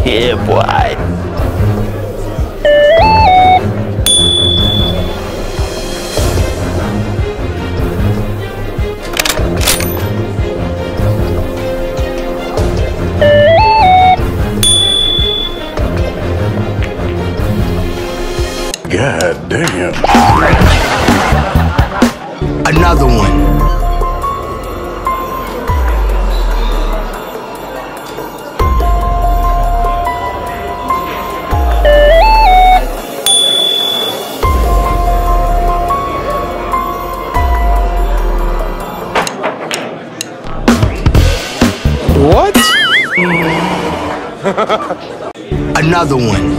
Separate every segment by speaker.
Speaker 1: Yeah, boy.
Speaker 2: God damn.
Speaker 3: Another one.
Speaker 1: What?
Speaker 3: Another one.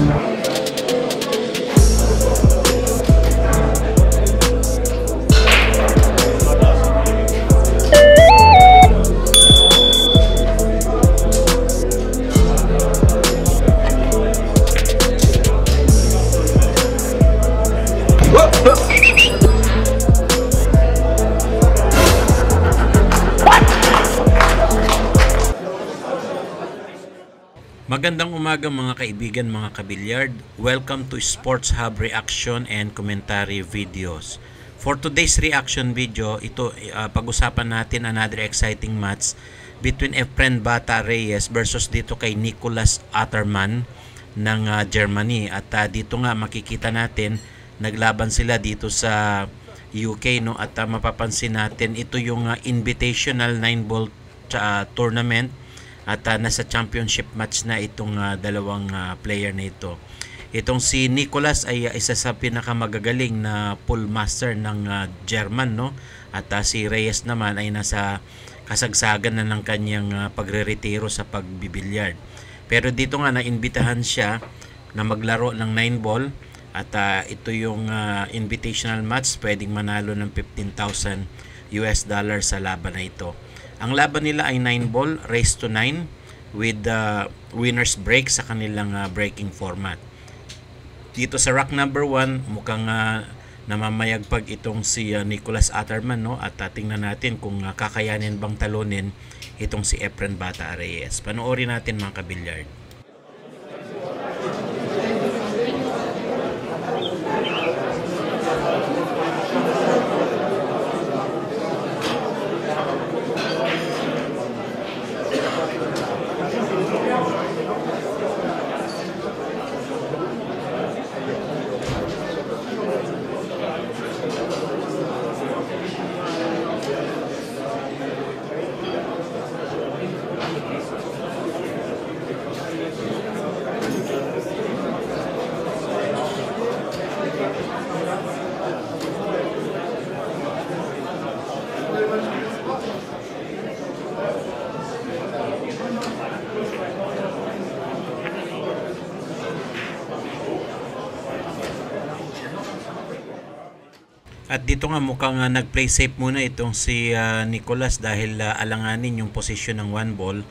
Speaker 4: Magandang umaga mga kaibigan, mga kabilyard. Welcome to Sports Hub Reaction and Commentary Videos. For today's reaction video, ito pag-usapan natin another exciting match between Efren Bata Reyes versus dito kay Nicolas Atterman ng Germany. At dito nga makikita natin naglaban sila dito sa UK, no? At mapapansin natin ito yung invitational 9-ball tournament. At nasa championship match na itong dalawang player na ito. Itong si Nicolas ay isa sa pinakamagagaling na pool master ng German, no? At si Reyes naman ay nasa kasagsagan na ng kanyang pagre-retiro sa pagbibilyard. Pero dito nga naimbitahan siya na maglaro ng 9-ball at ito yung invitational match, pwedeng manalo ng $15,000 sa laban na ito. Ang laban nila ay 9-ball, race to 9 with winner's break sa kanilang breaking format. Dito sa rack number 1, mukhang namamayagpag itong si Nicolas Atterman, no? At tingnan natin kung kakayanin bang talunin itong si Efren Bata Reyes. Panoorin natin mga kabilyard. At dito nga mukhang nag-play safe muna itong si Nicolas dahil alanganin yung posisyon ng 1-ball,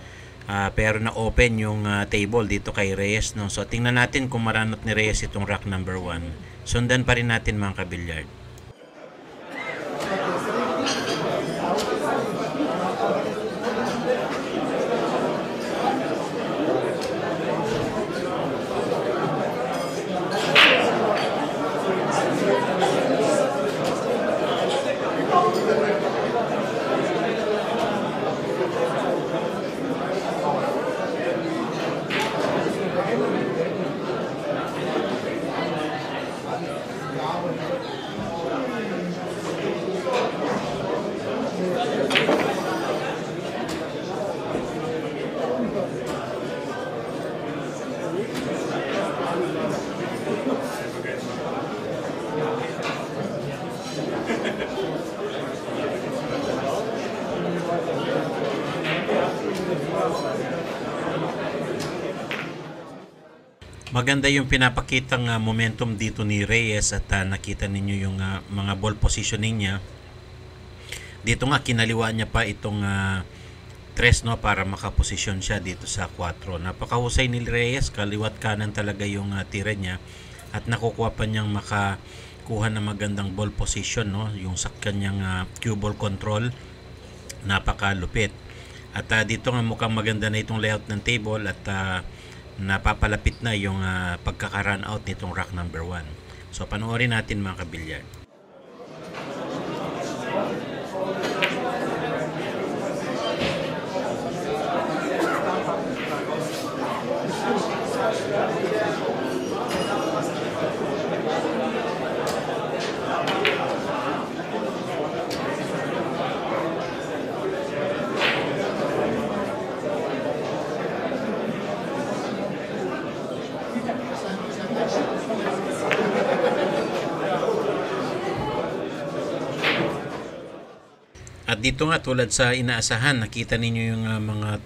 Speaker 4: pero na-open yung table dito kay Reyes, no? So tingnan natin kung maranot ni Reyes itong rack number 1. Sundan pa rin natin mga kabilyard. Maganda yung pinapakitang momentum dito ni Reyes at nakita ninyo yung mga ball positioning niya. Dito nga kinaliwa niya pa itong 3, no, para makaposisyon siya dito sa 4. Napakahusay ni Reyes, kaliwat kanan talaga yung tira niya at nakukuha pa niyang makakuha ng magandang ball position, no, yung sa kanyang cue ball control. Napakalupit. At dito nga mukhang maganda na itong layout ng table at napapalapit na yung pagkaka-run out nitong rack number 1. So panoorin natin mga kabilyard. At dito nga tulad sa inaasahan, nakita ninyo yung mga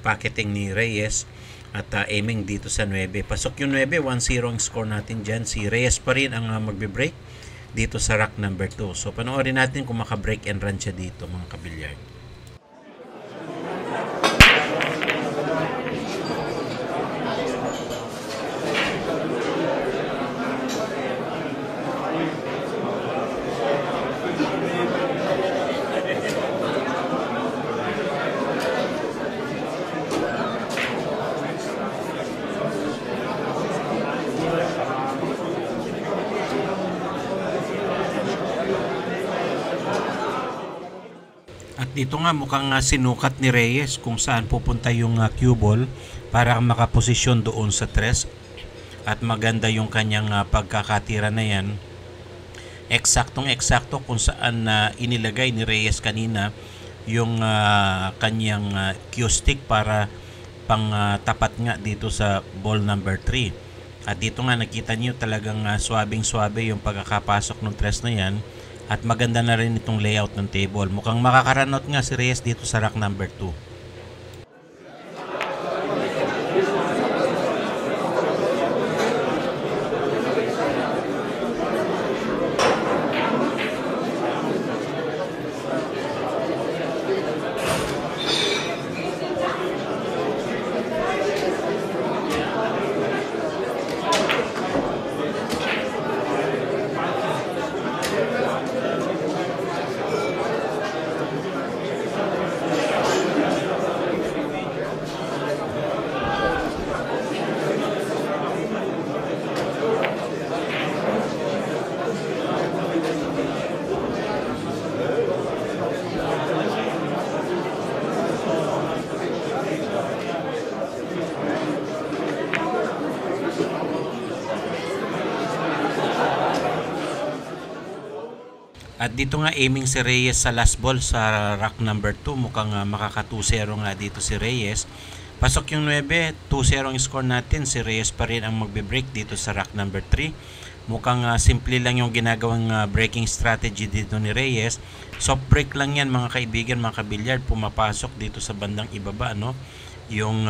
Speaker 4: packeting ni Reyes at aiming dito sa 9. Pasok yung 9, 1-0 ang score natin dyan. Si Reyes pa rin ang magbe-break dito sa rack number 2. So panoorin natin kung maka-break and run siya dito mga kabilyard. At dito nga mukhang sinukat ni Reyes kung saan pupunta yung cue ball para makaposisyon doon sa 3. At maganda yung kanyang pagkakatira na yan. Eksaktong-eksakto kung saan inilagay ni Reyes kanina yung kanyang cue stick para pang tapat nga dito sa ball number 3. At dito nga nakita niyo talagang swabing-swabe yung pagkakapasok ng 3 na yan. At maganda na rin itong layout ng table. Mukhang makakaranot nga si Reyes dito sa rack number 2. At dito nga aiming si Reyes sa last ball sa rack number 2. Mukhang makaka 2-0 nga dito si Reyes. Pasok yung 9, 2-0 ang score natin. Si Reyes pa rin ang magbe-break dito sa rack number 3. Mukhang simple lang yung ginagawang breaking strategy dito ni Reyes. Soft break lang yan mga kaibigan, mga kabilyard. Pumapasok dito sa bandang ibaba yung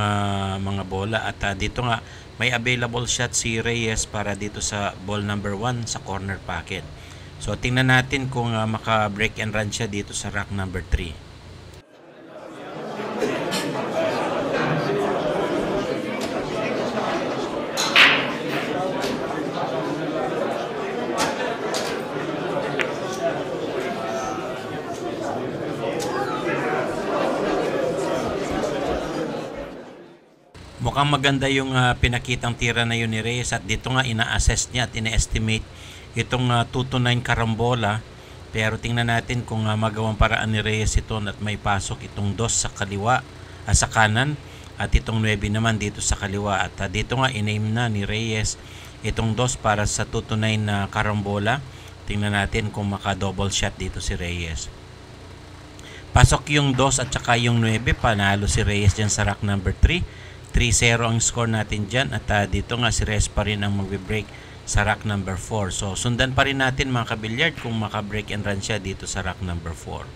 Speaker 4: mga bola. At dito nga may available shot si Reyes para dito sa ball number 1 sa corner pocket. So tingnan natin kung maka-break and run siya dito sa rack number 3. Mukhang maganda yung pinakitang tira na yun ni Reyes at dito nga ina-assess niya at ina-estimate itong 2-9 karambola. Pero tingnan natin kung magawang paraan ni Reyes ito at may pasok itong 2 sa kaliwa, sa kanan at itong 9 naman dito sa kaliwa. At dito nga in-aim na ni Reyes itong 2 para sa 2-9 na karambola. Tingnan natin kung maka-double shot dito si Reyes. Pasok yung 2 at saka yung 9, panalo si Reyes dyan sa rack number 3. 3-0 ang score natin dyan at dito nga si Reyes pa rin ang magbe-break sa rack number 4. So sundan pa rin natin mga kabilyard kung maka-break and run siya dito sa rack number 4.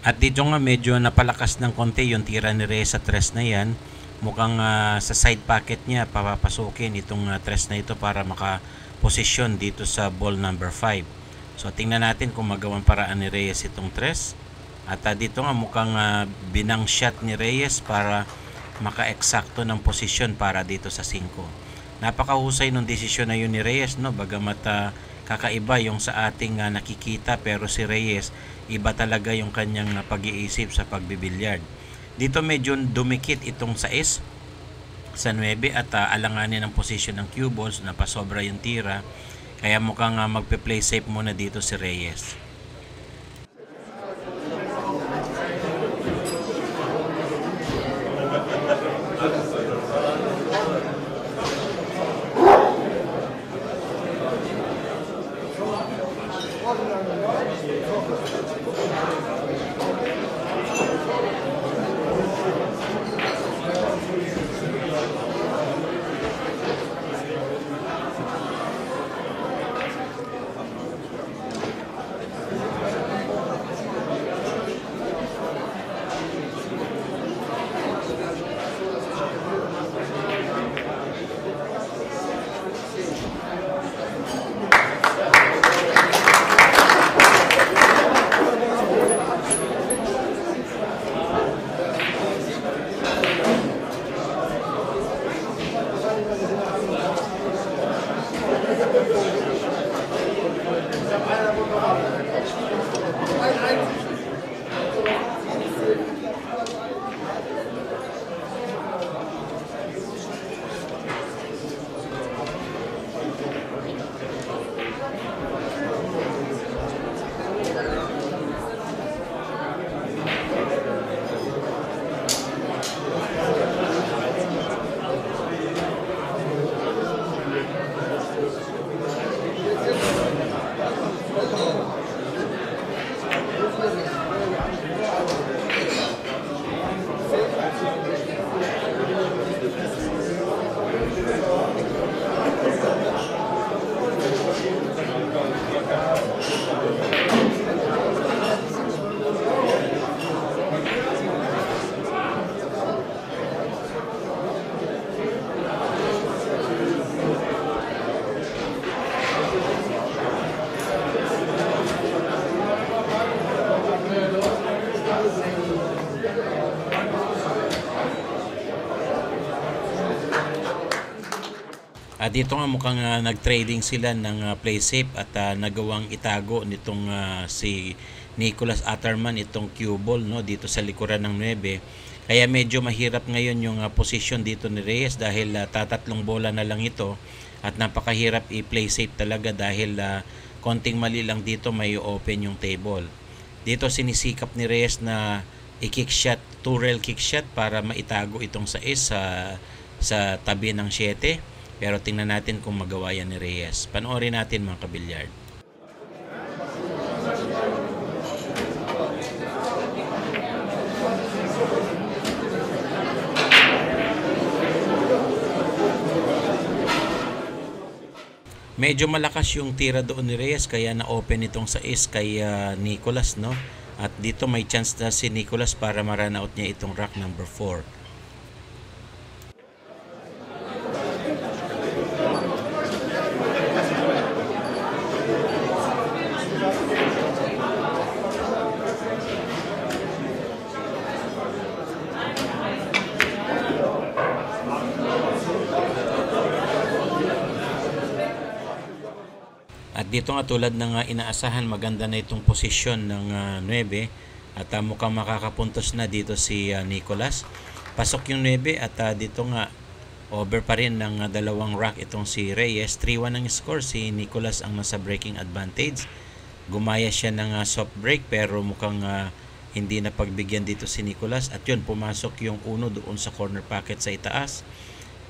Speaker 4: At dito nga medyo napalakas ng konti yung tira ni Reyes sa tres na yan. Mukhang sa side pocket niya papapasukin itong tres na ito para makaposisyon dito sa ball number 5. So tingnan natin kung magawang paraan ni Reyes itong tres. At dito nga mukhang binang shot ni Reyes para maka-eksakto ng posisyon para dito sa 5. Napakahusay ng desisyon na yun ni Reyes, no? Bagamat kakaiba yung sa ating nakikita, pero si Reyes iba talaga yung kanyang pag-iisip sa pagbibilyard. Dito medyo dumikit itong 6 sa 9 at alanganin ang posisyon ng cue balls, napasobra yung tira, kaya mukhang magpe-play safe muna dito si Reyes. Dito nga mukhang nag-trading sila ng play safe at nagawang itago nitong si Nicholas Atterman itong cue ball, no, dito sa likuran ng 9. Kaya medyo mahirap ngayon yung position dito ni Reyes dahil tatatlong bola na lang ito at napakahirap i-play safe talaga dahil konting mali lang dito may open yung table. Dito sinisikap ni Reyes na i-kick shot, 2-rail kick shot para maitago itong 6 sa tabi ng 7. Pero tingnan natin kung magawa yan ni Reyes. Panoorin natin mga kabilyard. Medyo malakas yung tira doon ni Reyes kaya na-open itong 6 kay Nicholas, no? At dito may chance na si Nicholas para ma-run out niya itong rack number 4. At dito nga tulad ng inaasahan, maganda na itong posisyon ng 9 at mukhang makakapuntos na dito si Nicholas. Pasok yung 9 at dito nga over pa rin ng dalawang rack itong si Reyes. 3-1 ang score, si Nicholas ang nasa breaking advantage. Gumaya siya ng soft break pero mukhang hindi na pagbigyan dito si Nicholas. At yun, pumasok yung 1 doon sa corner pocket sa itaas.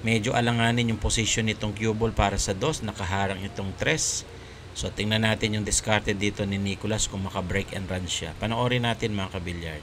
Speaker 4: Medyo alanganin yung position nitong cue ball para sa 2, nakaharang itong 3. So tingnan natin yung discarded dito ni Nicholas kung maka-break and run siya. Panoorin natin mga kabilyard.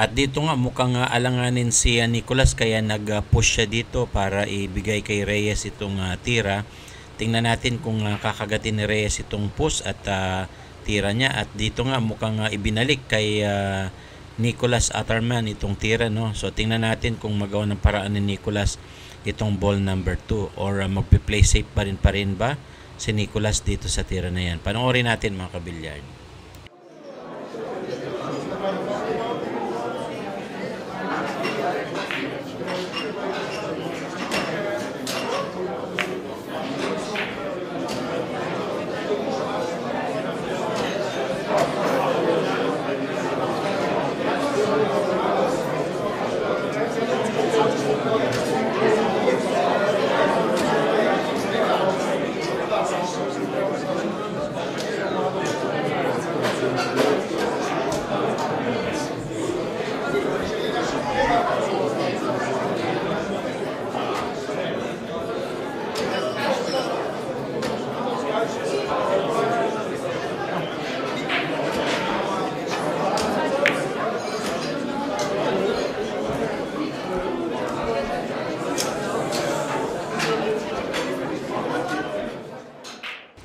Speaker 4: At dito nga mukhang alanganin si Nicolas kaya nag-push siya dito para ibigay kay Reyes itong tira. Tingnan natin kung kakagatin ni Reyes itong push at tira niya. At dito nga mukhang ibinalik kay Nicolas Atterman itong tira, no? So tingnan natin kung magawa ng paraan ni Nicolas itong ball number 2 or magpe-play safe pa rin ba si Nicolas dito sa tira na yan. Panoorin natin mga kabilyard.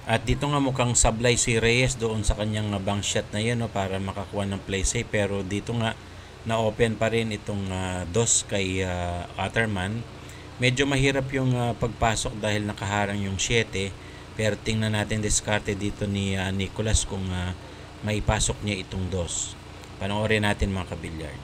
Speaker 4: At dito nga mukhang sablay si Reyes doon sa kanyang bank shot na yun, no, para makakuha ng play safe. Pero dito nga na-open pa rin itong dos kay Atterman. Medyo mahirap yung pagpasok dahil nakaharang yung 7. Pero tingnan natin diskarte dito ni Nicolas kung maipasok niya itong dos. Panoorin natin mga kabilyard.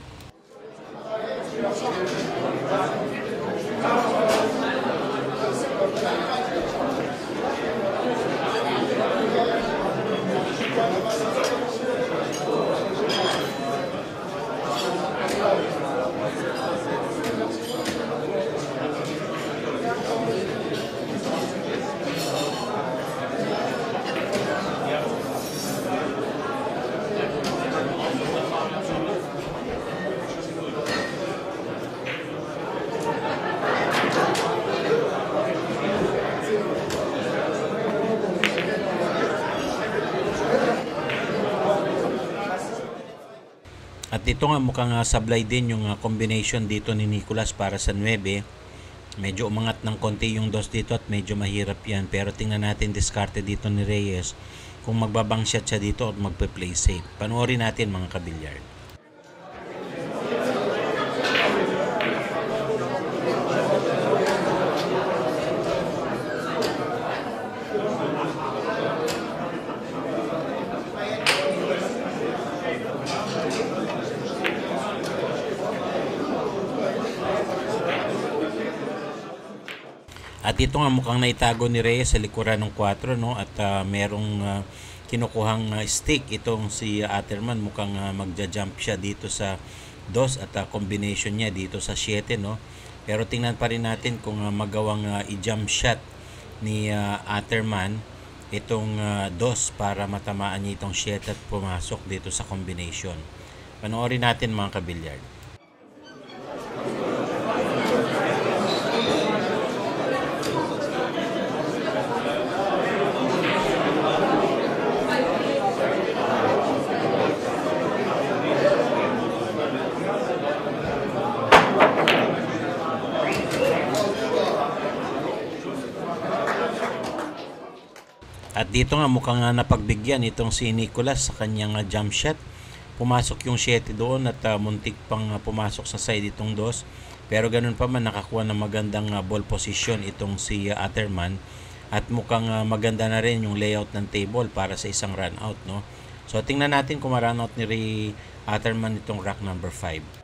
Speaker 4: At dito nga mukhang sablay din yung combination dito ni Nicolas para sa 9. Medyo umangat ng konti yung dos dito at medyo mahirap yan. Pero tingnan natin diskarte dito ni Reyes kung magbabang shot siya dito at magpe-play safe. Panoorin natin mga kabilyard. At ito nga mukhang naitago ni Reyes sa likuran ng 4, no? At merong kinukuhang stick itong si Atterman. Mukhang magja-jump siya dito sa 2 at combination niya dito sa 7, no? Pero tingnan pa rin natin kung magawang i-jump shot ni Atterman itong 2 para matamaan niya itong 7 at pumasok dito sa combination. Panoorin natin mga kabilyard. At dito nga mukhang napagbigyan itong si Nicolas sa kanyang jump shot. Pumasok yung 7 doon at muntik pang pumasok sa side itong 2. Pero ganun pa man nakakuha ng magandang ball position itong si Atterman. At mukhang maganda na rin yung layout ng table para sa isang run out, no? So tingnan natin kung ma-run out ni Atterman itong rack number 5.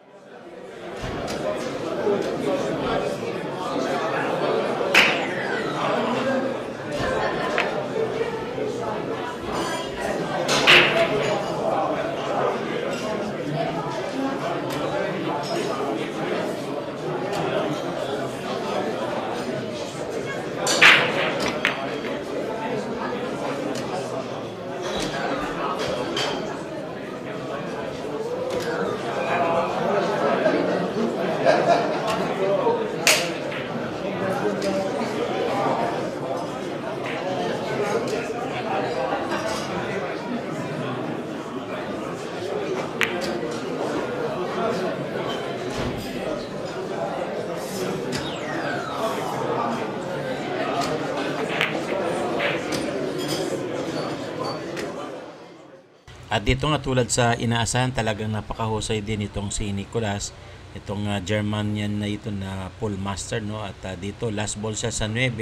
Speaker 4: At dito nga tulad sa inaasahan, talagang napakahusay din itong si Nicolas, itong Germanian na ito na pole master, no? At dito last ball siya sa 9,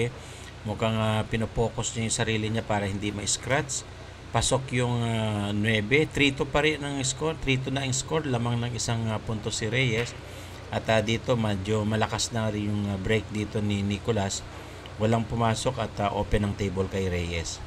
Speaker 4: mukhang pinopokus niya yung sarili niya para hindi ma-scratch. Pasok yung 9, 3-2 pa rin ang score, 3-2 na ang score, lamang ng isang punto si Reyes. At dito medyo malakas na rin yung break dito ni Nicolas. Walang pumasok at open ang table kay Reyes.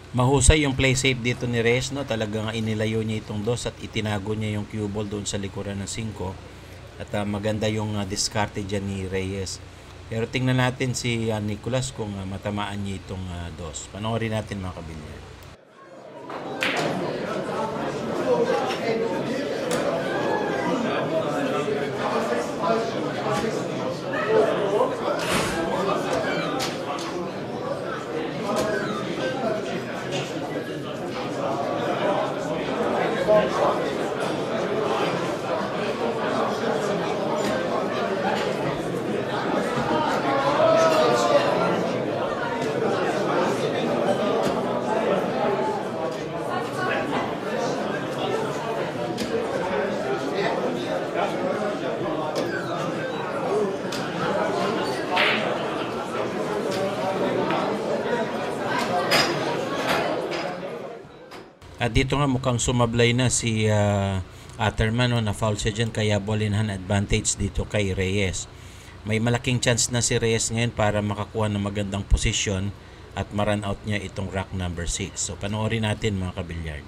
Speaker 4: Mahusay yung play safe dito ni Reyes, no? Talagang inilayo niya itong dos at itinago niya yung cue ball doon sa likuran ng 5. At maganda yung discarte dyan ni Reyes. Pero tingnan natin si Nicolas kung matamaan niya itong dos. Panoorin natin mga kabilyar. At dito nga mukhang sumablay na si Atterman, no? Na foul siya dyan, kaya ball in hand advantage dito kay Reyes. May malaking chance na si Reyes ngayon para makakuha ng magandang posisyon at ma-run out niya itong rack number 6. So panoorin natin mga kabilyard.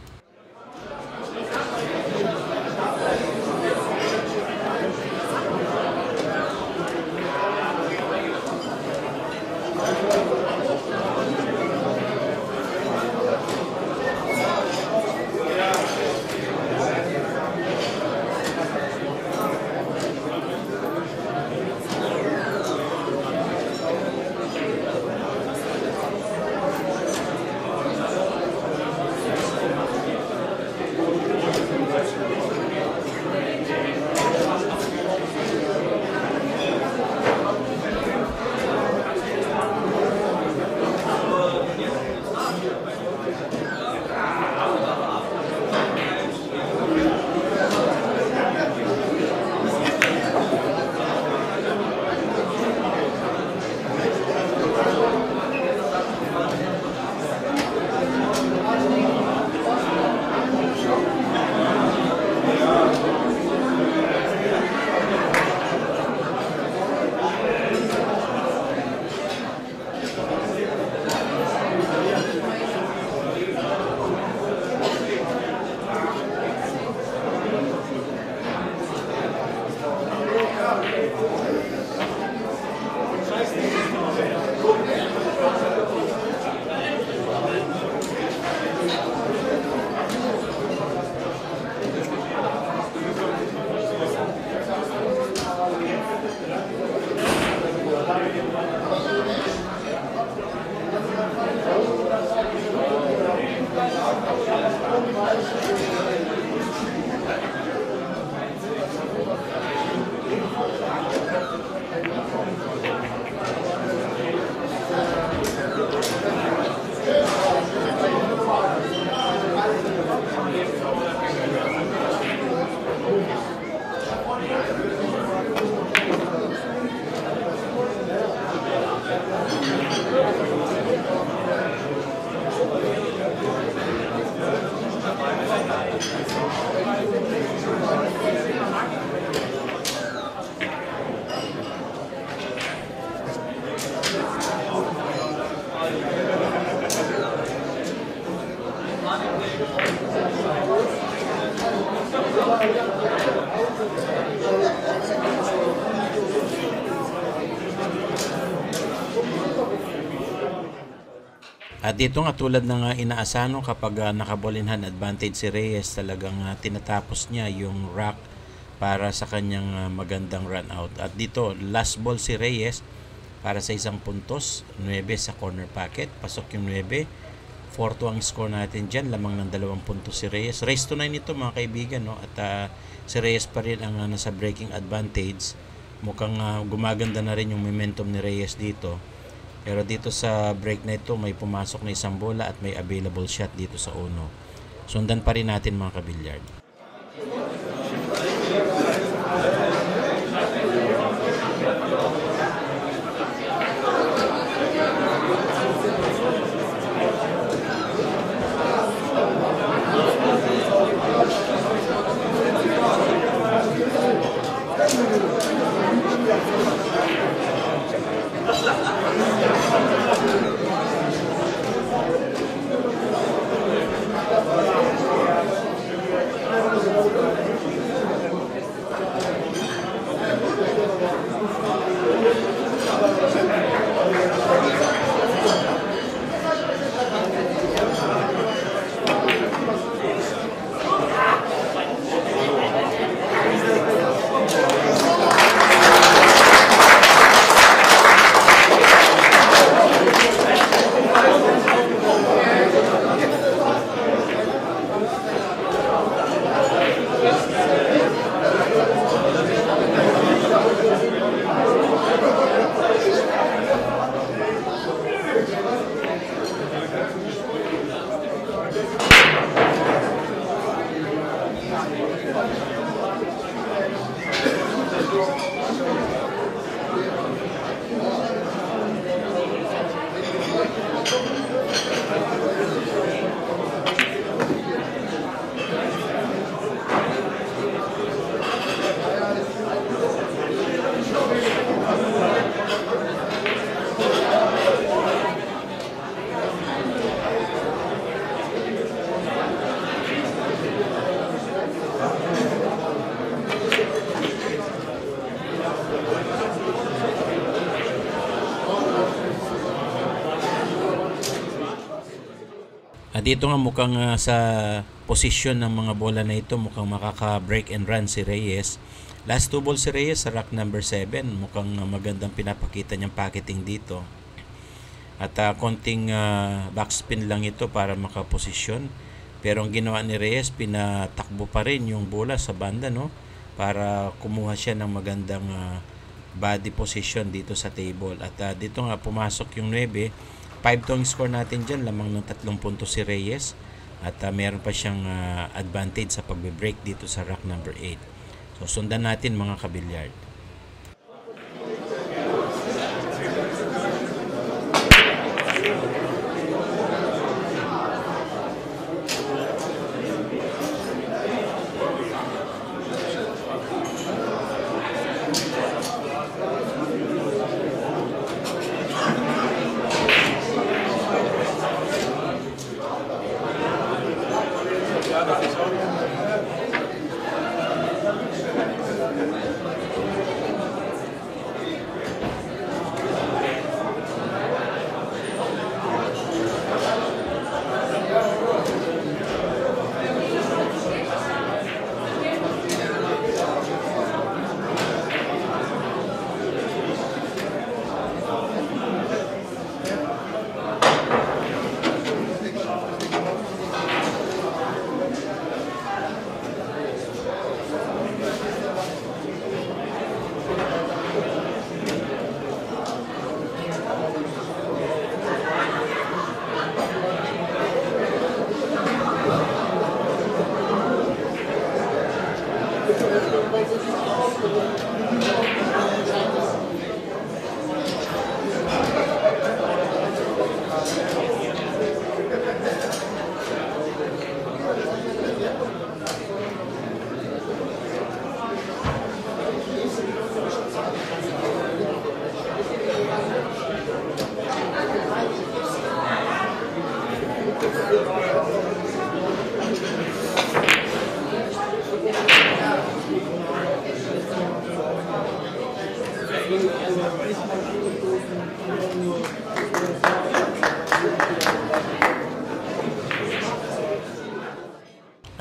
Speaker 4: At dito nga tulad ng inaasahan kapag naka-ball in hand advantage si Reyes, talagang tinatapos niya yung rack para sa kanyang magandang run out. At dito, last ball si Reyes para sa 1 puntos, 9 sa corner pocket, pasok yung 9. 4-2 ang score natin dyan, lamang ng 2 puntos si Reyes. Race to 9 ito mga kaibigan, no? At si Reyes pa rin ang nasa breaking advantage. Mukhang gumaganda na rin yung momentum ni Reyes dito. Pero dito sa break na ito, may pumasok na 1 bola at may available shot dito sa uno. Sundan pa rin natin mga kabilyard. Dito nga mukhang sa posisyon ng mga bola na ito, mukhang makaka-break and run si Reyes. Last 2 balls si Reyes sa rack number 7. Mukhang magandang pinapakita niyang packeting dito. At konting backspin lang ito para makaposisyon. Pero ang ginawa ni Reyes, pinatakbo pa rin yung bola sa banda, no? Para kumuha siya ng magandang body position dito sa table. At dito nga pumasok yung 9. 5-2 ang score natin dyan, lamang ng 3 puntos si Reyes. At meron pa siyang advantage sa pagbe-break dito sa rack number 8. So sundan natin mga kabilyard.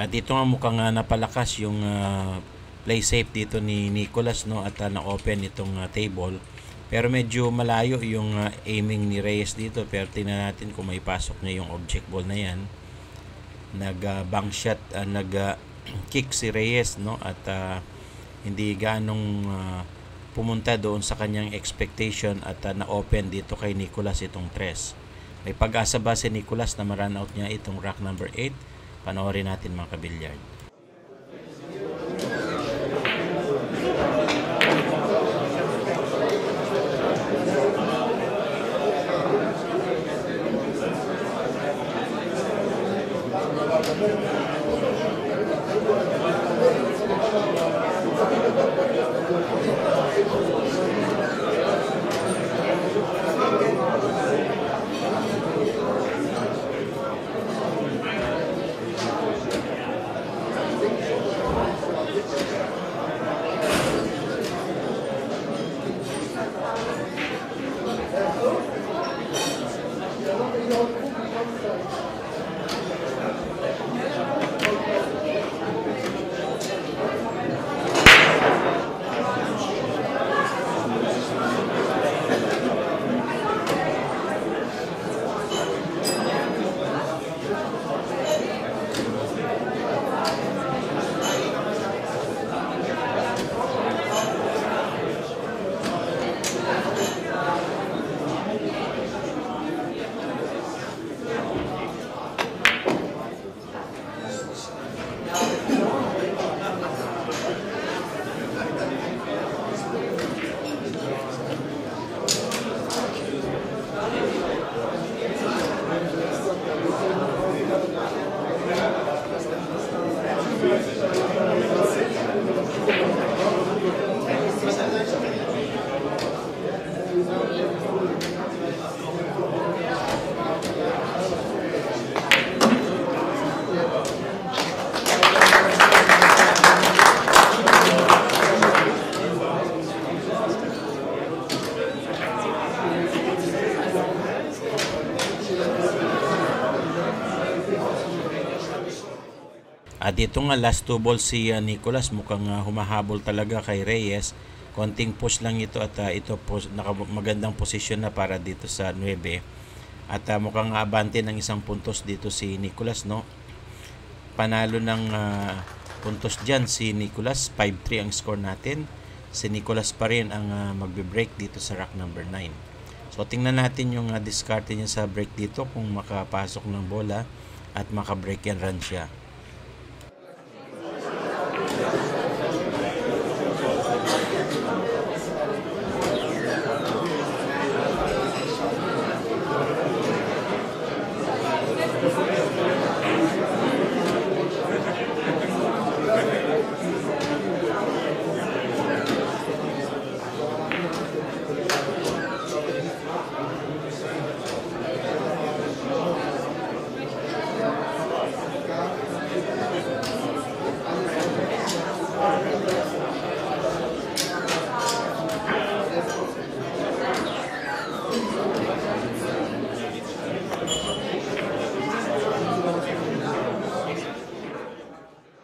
Speaker 4: At dito nga mukhang napalakas yung play safe dito ni Nicolas, no, at na-open itong table. Pero medyo malayo yung aiming ni Reyes dito, pero tingnan natin kung may pasok niya yung object ball na yan. Nag-bank shot, nag-kick si Reyes, no, at hindi ganong pumunta doon sa kanyang expectation at na-open dito kay Nicolas itong 3. May pag-asa ba si Nicolas na ma-run out niya itong rack number 8? Panoorin natin mga kabilyard. At dito nga last 2 balls si Nicolas, mukhang humahabol talaga kay Reyes. Konting push lang ito at ito magandang posisyon na para dito sa 9. At mukhang abante ng 1 puntos dito si Nicolas, no. Panalo ng puntos diyan si Nicolas, 5-3 ang score natin. Si Nicolas pa rin ang magbe-break dito sa rack number 9. So tingnan natin yung discard niya sa break dito kung makapasok ng bola at maka-break and run siya.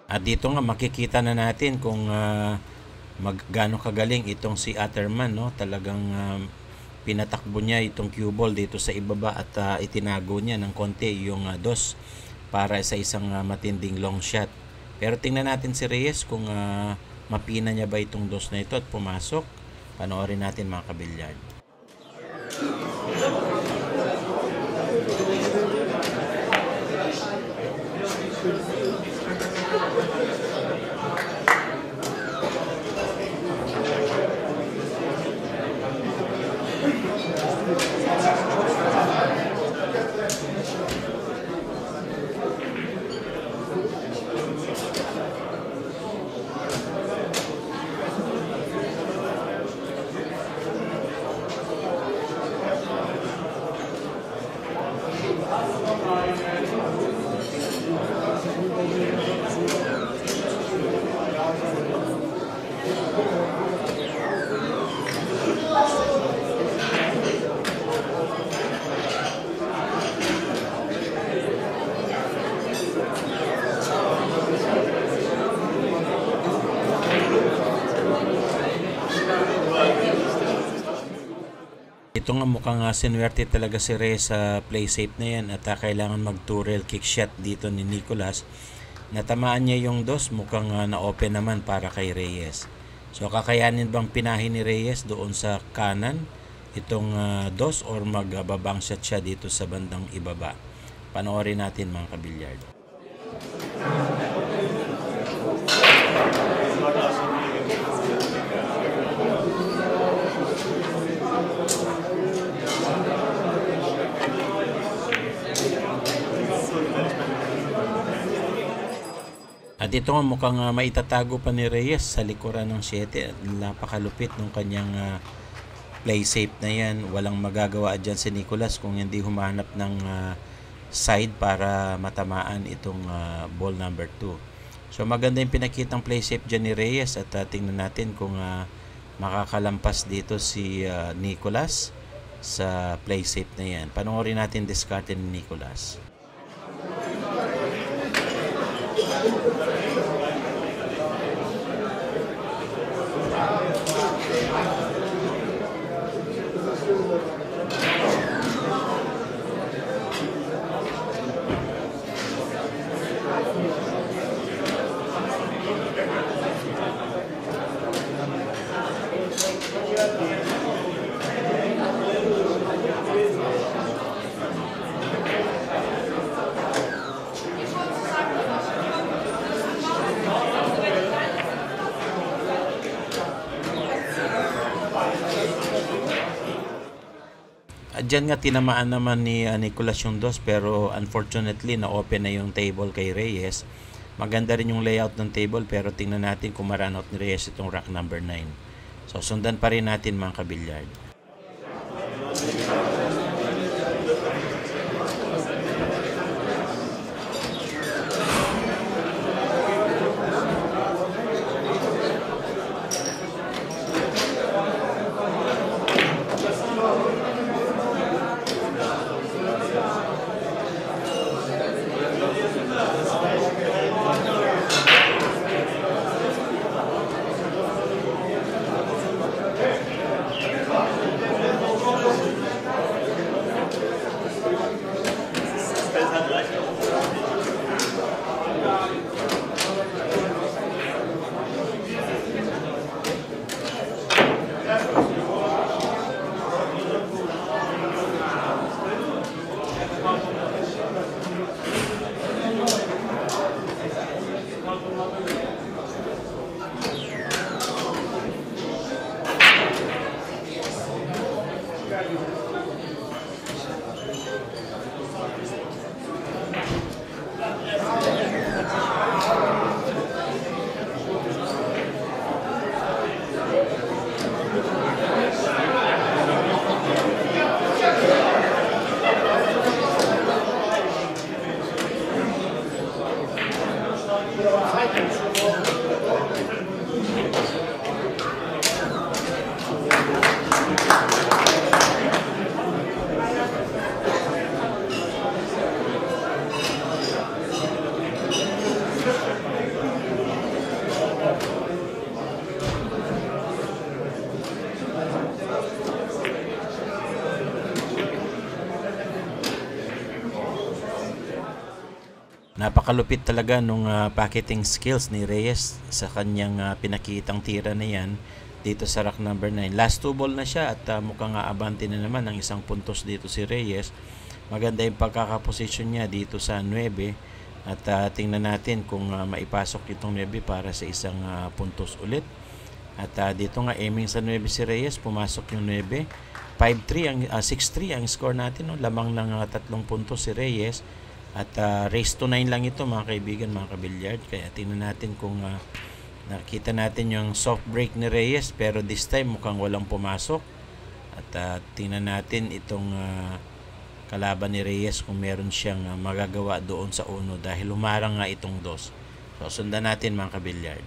Speaker 4: At dito nga makikita na natin kung gaano kagaling itong si Atterman, no? Talagang pinatakbo niya itong cue ball dito sa ibaba at itinago niya ng konti yung dos para sa isang matinding long shot. Pero tingnan natin si Reyes kung mapina niya ba itong dos na ito at pumasok. Panoorin natin mga kabilyard. Ito nga mukhang sinuwerte talaga si Reyes sa play safe na yan at kailangan mag-turrel kick shot dito ni Nicolas. Natamaan niya yung dos, mukhang na-open naman para kay Reyes. So kakayanin bang pinahin ni Reyes doon sa kanan itong dos or magbabang shot siya dito sa bandang ibaba? Panoorin natin mga kabilyard. At ito nga mukhang maitatago pa ni Reyes sa likuran ng 7 at napakalupit ng kanyang play safe na yan. Walang magagawa dyan si Nicolas kung hindi humanap ng side para matamaan itong ball number 2. So maganda yung pinakitang play safe dyan ni Reyes at tingnan natin kung makakalampas dito si Nicolas sa play safe na yan. Panoorin natin discard ni Nicolas. Diyan nga tinamaan naman ni Nicolas yung dos, pero unfortunately na-open na yung table kay Reyes. Maganda rin yung layout ng table, pero tingnan natin kung ma-run out ni Reyes itong rack number 9. So sundan pa rin natin mga kabilyard. Napakalupit talaga nung packeting skills ni Reyes sa kanyang pinakitang tira na yan dito sa rack number 9. Last 2 ball na siya at mukhang abante na naman ng isang puntos dito si Reyes. Maganda yung pagkakaposisyon niya dito sa 9 at tingnan natin kung maipasok itong 9 para sa isang puntos ulit. At dito nga aiming sa 9 si Reyes, pumasok yung 9. 5-3 6-3 ang score natin, no? Lamang ng 3 puntos si Reyes. At race to 9 lang ito mga kaibigan, mga kabilyard. Kaya tingnan natin kung nakita natin yung soft break ni Reyes, pero this time mukhang walang pumasok. At tingnan natin itong kalaban ni Reyes kung meron siyang magagawa doon sa uno dahil humarang nga itong dos. So sundan natin mga kabilyard.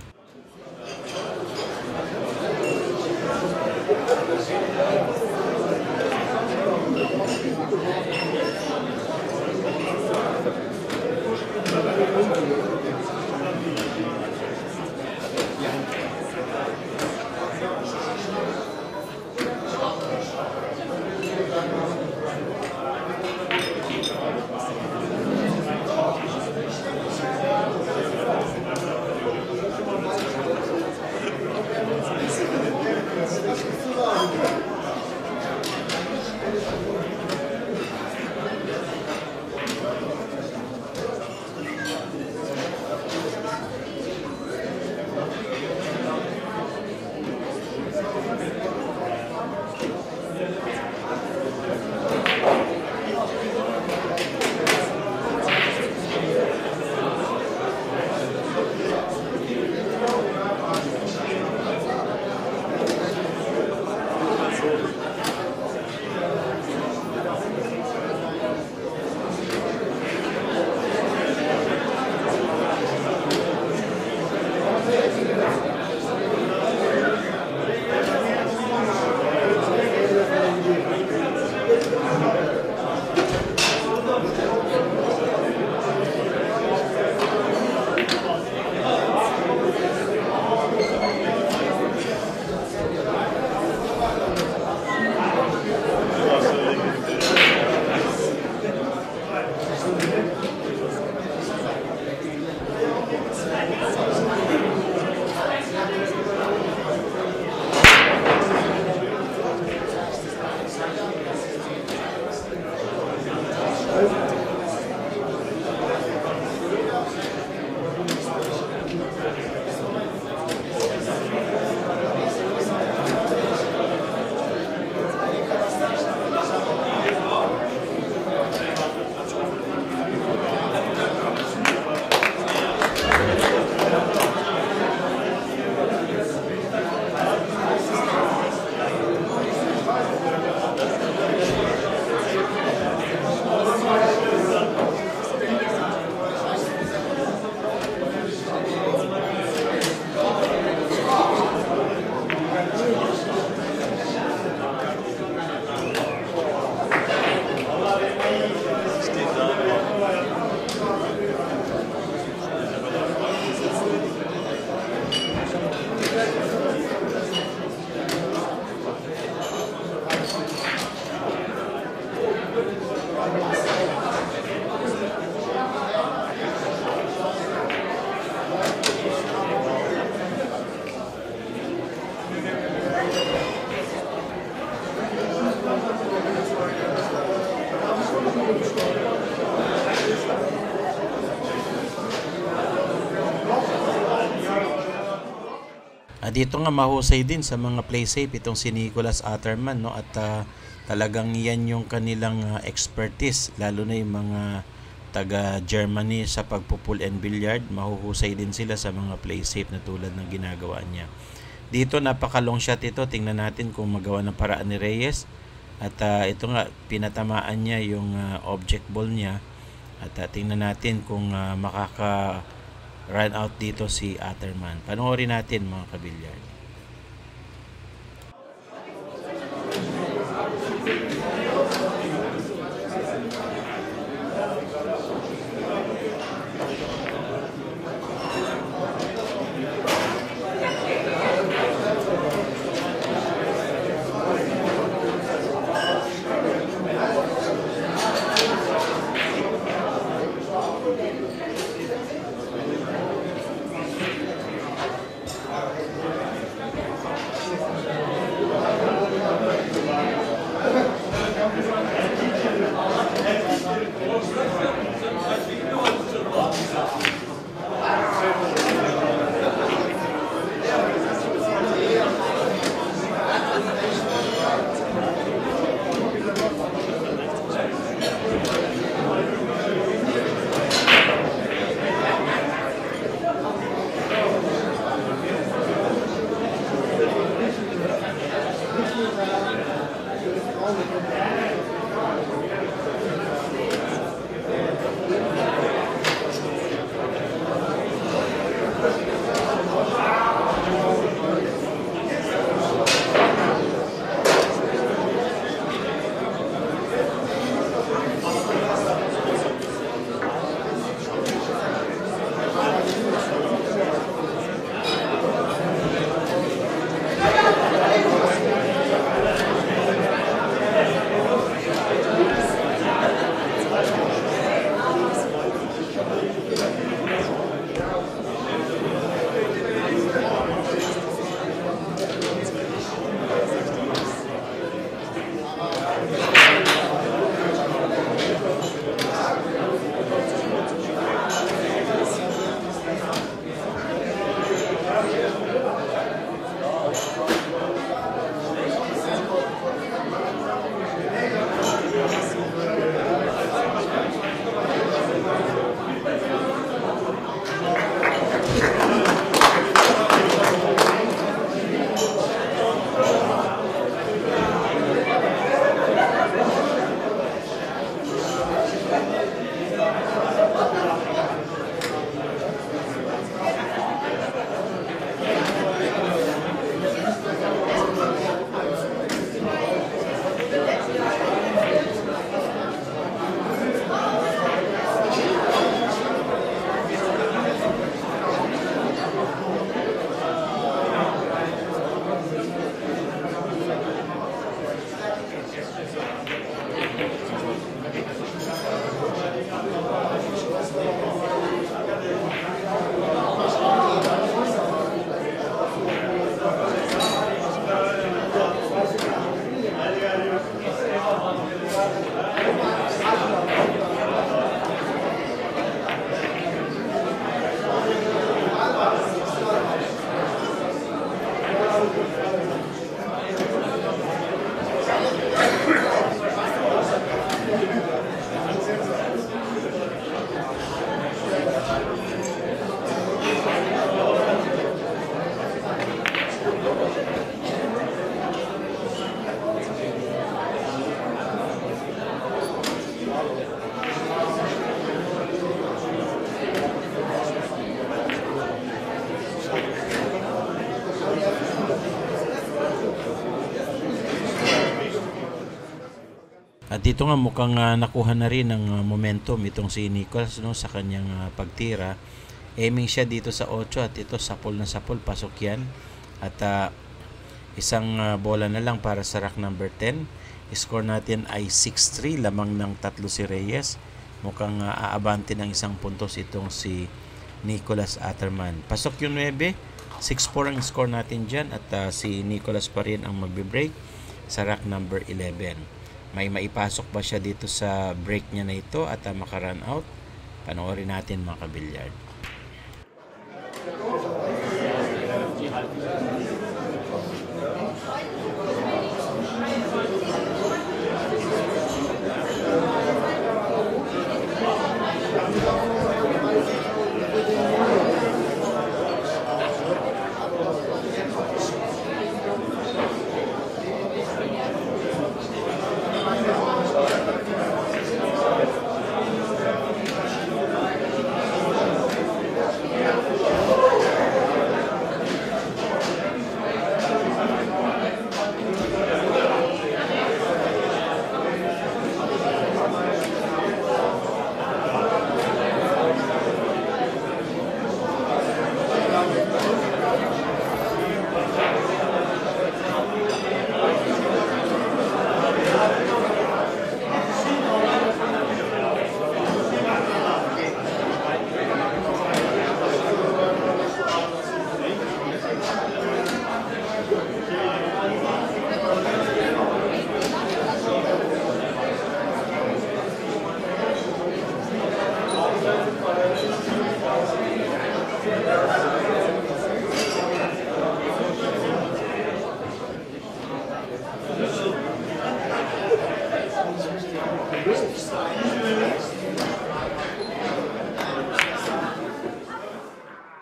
Speaker 4: Dito nga mahusay din sa mga play safe itong si Nicholas Atterman, no? At talagang yan yung kanilang expertise, lalo na yung mga taga Germany sa pagpupull and billiard. Mahuhusay din sila sa mga play safe na tulad ng ginagawa niya. Dito napaka long shot ito, tingnan natin kung magawa ng paraan ni Reyes. At ito nga, pinatamaan niya yung object ball niya. At tingnan natin kung makaka run out dito si Atterman. Panoorin natin mga kabilyard. At dito nga mukhang nakuha na rin ng momentum itong si Nicholas, no, sa kanyang pagtira. Aiming siya dito sa 8 at ito sapol na sapol, pasok yan. At isang bola na lang para sa rack number 10. Score natin ay 6-3, lamang ng 3 si Reyes. Mukhang aabante ng 1 puntos itong si Nicholas Atterman. Pasok yung 9, 6-4 ang score natin dyan at si Nicholas pa rin ang magbe-break sa rack number 11. May maipasok ba siya dito sa break niya na ito at maka-run out? Panoorin natin mga kabilyard.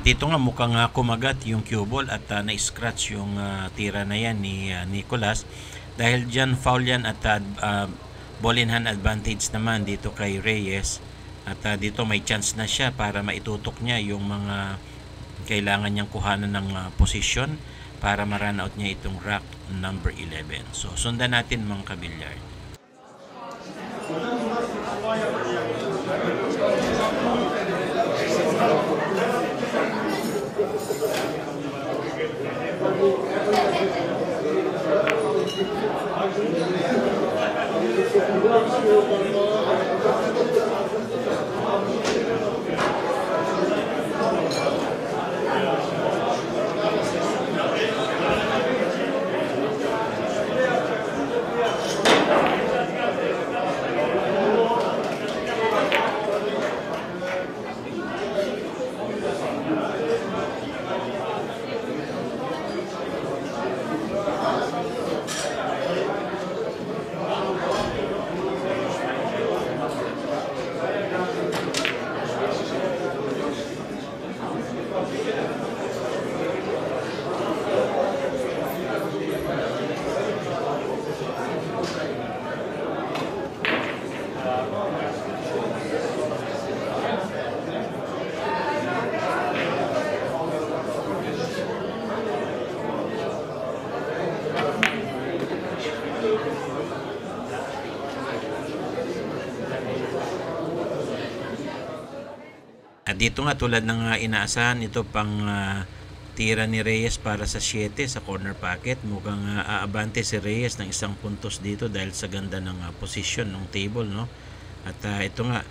Speaker 4: Dito nga mukhang kumagat yung cue ball at na-scratch yung tira na yan ni Nicholas. Dahil dyan foul yan at ball in hand advantage naman dito kay Reyes. At dito may chance na siya para maitutok niya yung mga kailangan niyang kuhanan ng posisyon para ma-run out niya itong rack number 11. So sundan natin mga kabilyard. At dito nga tulad ng inaasahan, ito pang tira ni Reyes para sa 7 sa corner pocket. Mukhang aabante si Reyes ng 1 puntos dito dahil sa ganda ng position ng table, no? At ito nga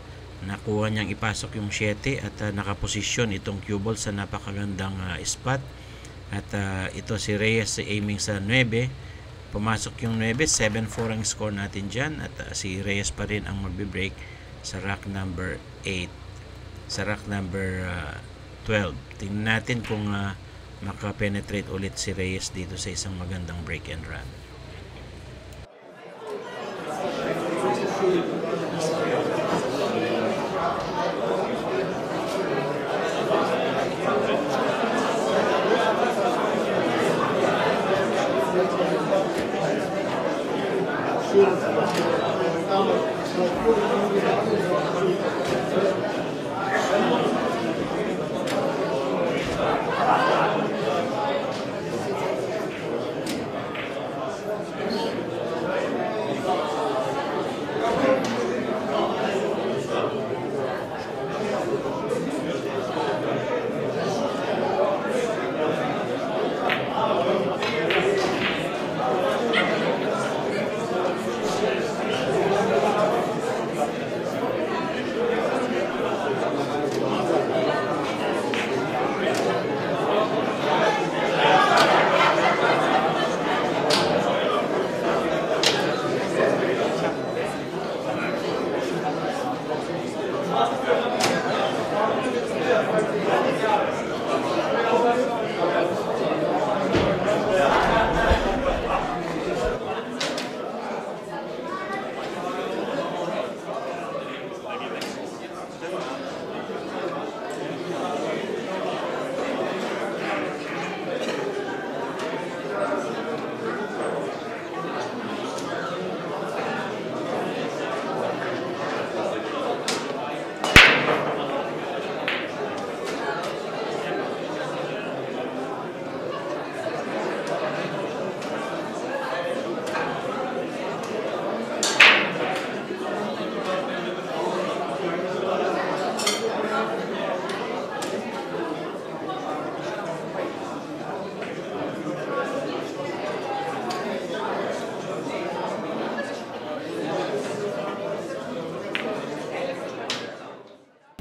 Speaker 4: nakuha niyang ipasok yung 7 at nakaposisyon itong cue ball sa napakagandang spot. At ito si Reyes aiming sa 9. Pumasok yung 9, 7-4 ang score natin dyan. At si Reyes pa rin ang magbe-break sa rack number 8. Sa rack number 12. Tingnan natin kung makapenetrate ulit si Reyes dito sa isang magandang break and run.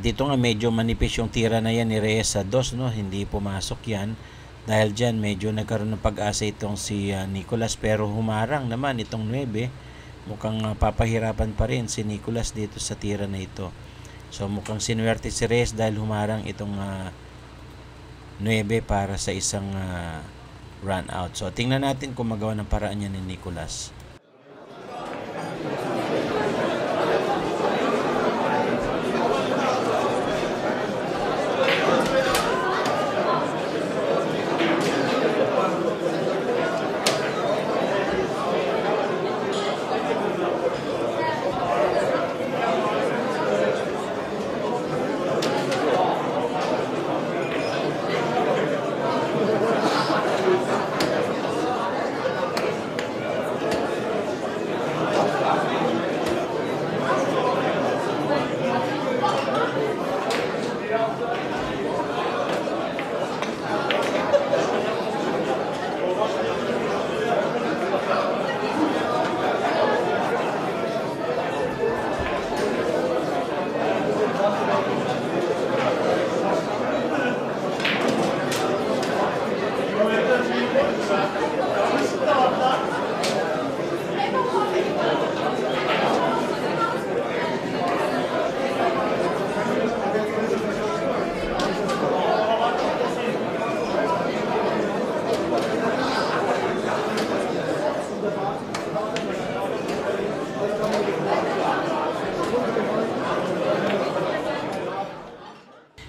Speaker 4: dito nga medyo manipis yung tira na yan ni Reyes sa 2, no? Hindi pumasok yan. Dahil dyan medyo nagkaroon ng pag-asa itong si Nicolas, pero humarang naman itong 9. Mukhang papahirapan pa rin si Nicolas dito sa tira na ito. So mukhang sinuwerte si Reyes dahil humarang itong 9 para sa isang run out. So tingnan natin kung magawa ng paraan niya ni Nicolas.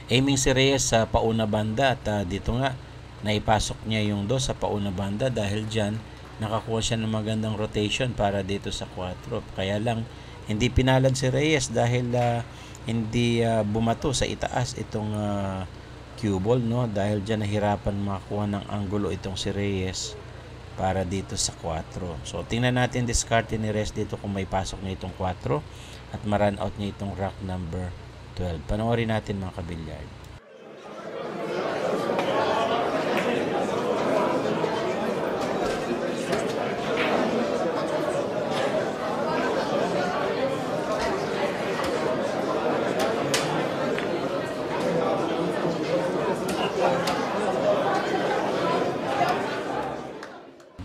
Speaker 4: Aiming si Reyes sa pauna banda at dito nga naipasok niya yung 2 sa pauna banda dahil dyan nakakuha siya ng magandang rotation para dito sa 4. Kaya lang hindi pinalad si Reyes dahil hindi bumato sa itaas itong cue ball, no? Dahil dyan nahirapan makakuha ng anggulo itong si Reyes para dito sa 4. So tingnan natin diskarte ni Reyes dito kung may pasok niya itong 4 at ma-run out niya itong rack number 12. Panoorin natin mga kabilyard.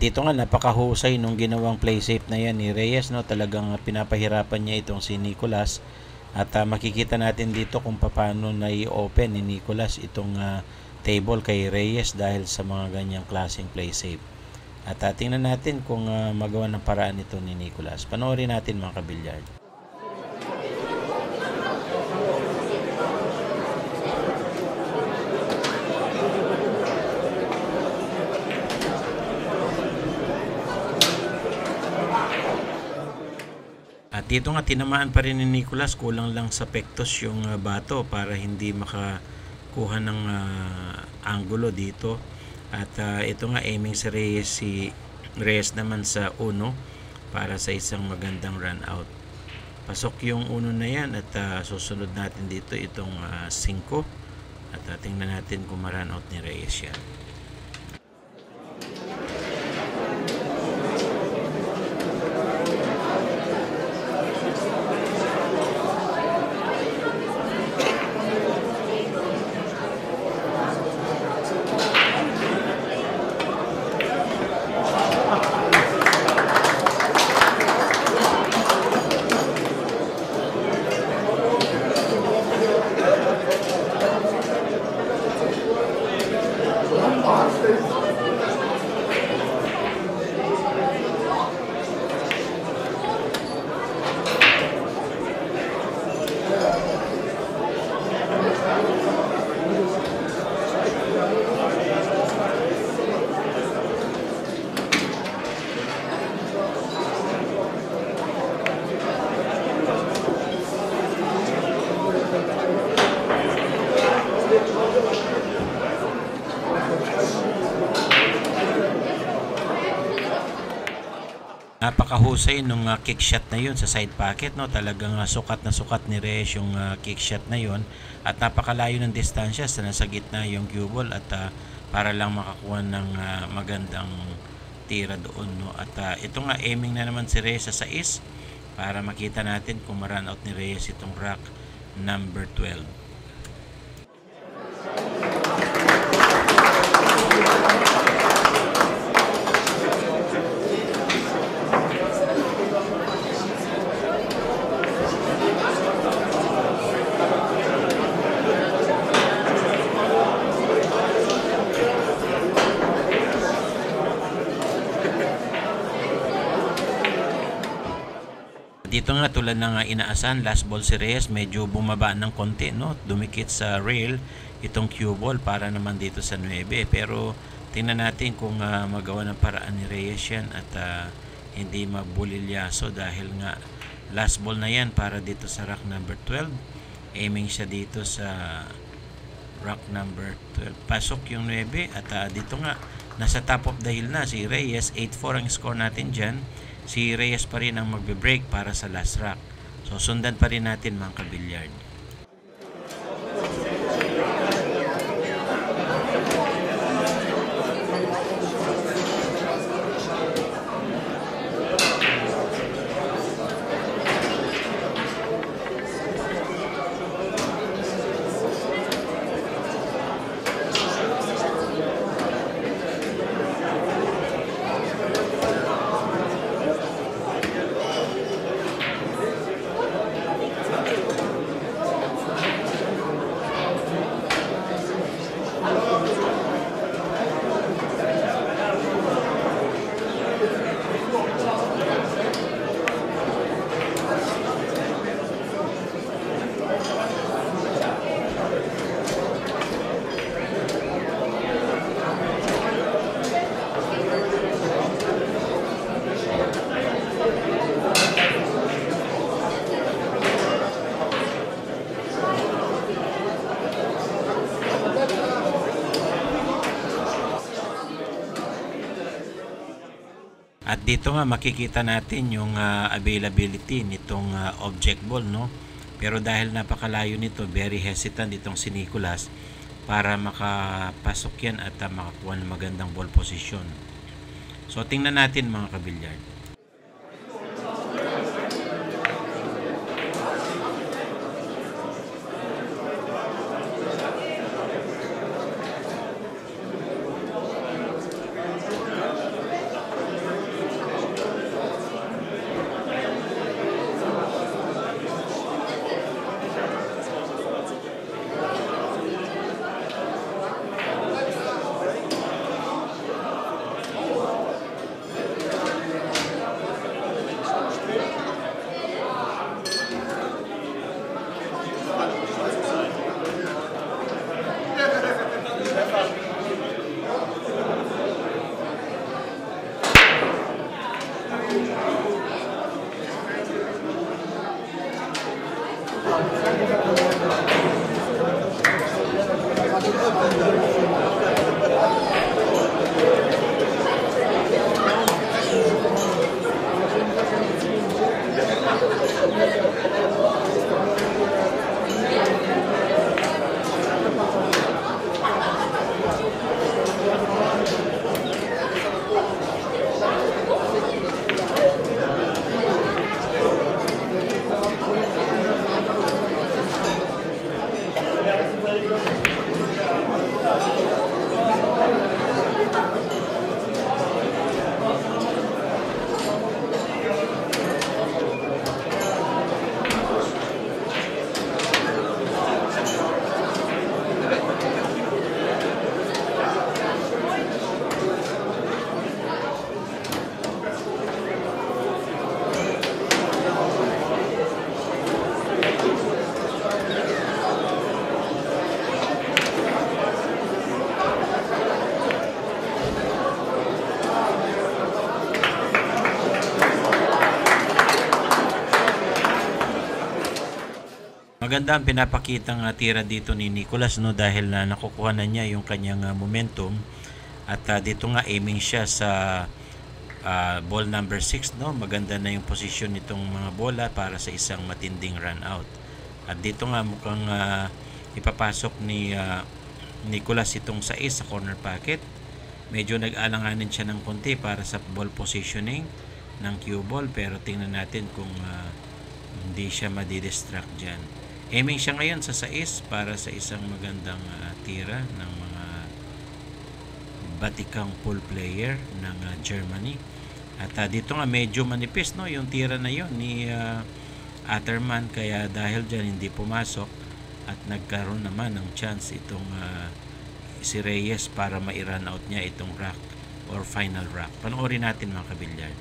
Speaker 4: Dito nga napakahusay nung ginawang play safe na yan ni Reyes, no? Talagang pinapahirapan niya itong si Nicolas. At makikita natin dito kung paano na i-open ni Nicolas itong table kay Reyes dahil sa mga ganyang klaseng play safe. At tingnan natin kung magawa ng paraan ito ni Nicolas. Panoorin natin mga kabilyard. At dito nga tinamaan pa rin ni Nicolas, kulang lang sa pektos yung bato para hindi makakuha ng anggulo dito. At ito nga aiming si Reyes naman sa 1 para sa isang magandang run out. Pasok yung 1 na yan at susunod natin dito itong 5 at tingnan natin kung ma-run out ni Reyes yan. Napakahusay nung kick shot na yun sa side pocket, no? Talagang sukat na sukat ni Reyes yung kick shot na yun at napakalayo ng distansya sa nasa gitna yung cue ball at para lang makakuha ng magandang tira doon, no? At ito nga aiming na naman si Reyes sa 6 para makita natin kung ma-run out ni Reyes itong rack number 12. Dito nga tulad ng inaasahan, last ball si Reyes, medyo bumaba ng konti, no? Dumikit sa rail itong cue ball para naman dito sa 9. Pero tingnan natin kung magawa ng paraan ni Reyes yan at hindi mabulilyaso dahil nga last ball na yan para dito sa rack number 12. Aiming siya dito sa rack number 12. Pasok yung 9 at dito nga nasa top of the hill na si Reyes. 8-4 ang score natin dyan. Si Reyes pa rin ang magbe-break para sa last rack. So sundan pa rin natin mga kabilyard. At dito nga makikita natin yung availability nitong object ball, no? Pero dahil napakalayo nito, very hesitant itong si Nicolas para makapasok yan at makakuha ng magandang ball position. So tingnan natin mga kabilyard. Maganda ang pinapakitang tira dito ni Nicolas, no, dahil na nakukuha na niya yung kanyang momentum at dito nga aiming siya sa ball number 6, no. Maganda na yung position nitong mga bola para sa isang matinding run out. At dito nga mukhang ipapasok ni Nicolas itong 6 sa corner pocket. Medyo nag-alanganin siya ng konti para sa ball positioning ng cue ball, pero tingnan natin kung hindi siya madidistract dyan. Aiming siya ngayon sa 6 para sa isang magandang tira ng mga batikang pull player ng Germany. At dito nga medyo manipis no yung tira na yon ni Atterman, kaya dahil dyan hindi pumasok at nagkaroon naman ng chance itong si Reyes para ma-run out niya itong rack or final rack. Panoorin natin mga kabilyard.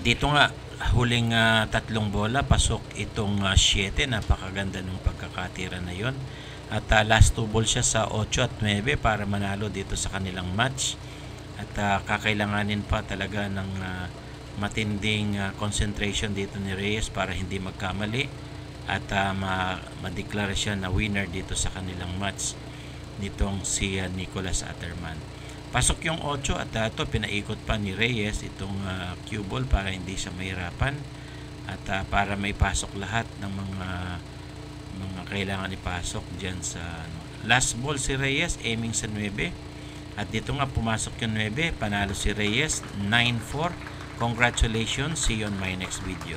Speaker 4: Dito nga huling tatlong bola pasok itong 7, napakaganda ng pagkakatira na yon. At last 2 ball siya sa 8 at 9 para manalo dito sa kanilang match. At kakailanganin pa talaga ng matinding concentration dito ni Reyes para hindi magkamali at madeklara siya na winner dito sa kanilang match nitong si Nicholas Atterman. Pasok yung 8 at ito pinaikot pa ni Reyes itong cue ball para hindi siya mahirapan at para may pasok lahat ng mga kailangan ipasok dyan sa last ball si Reyes aiming sa 9 at dito nga pumasok yung 9, panalo si Reyes 9-4. Congratulations, see you on my next video.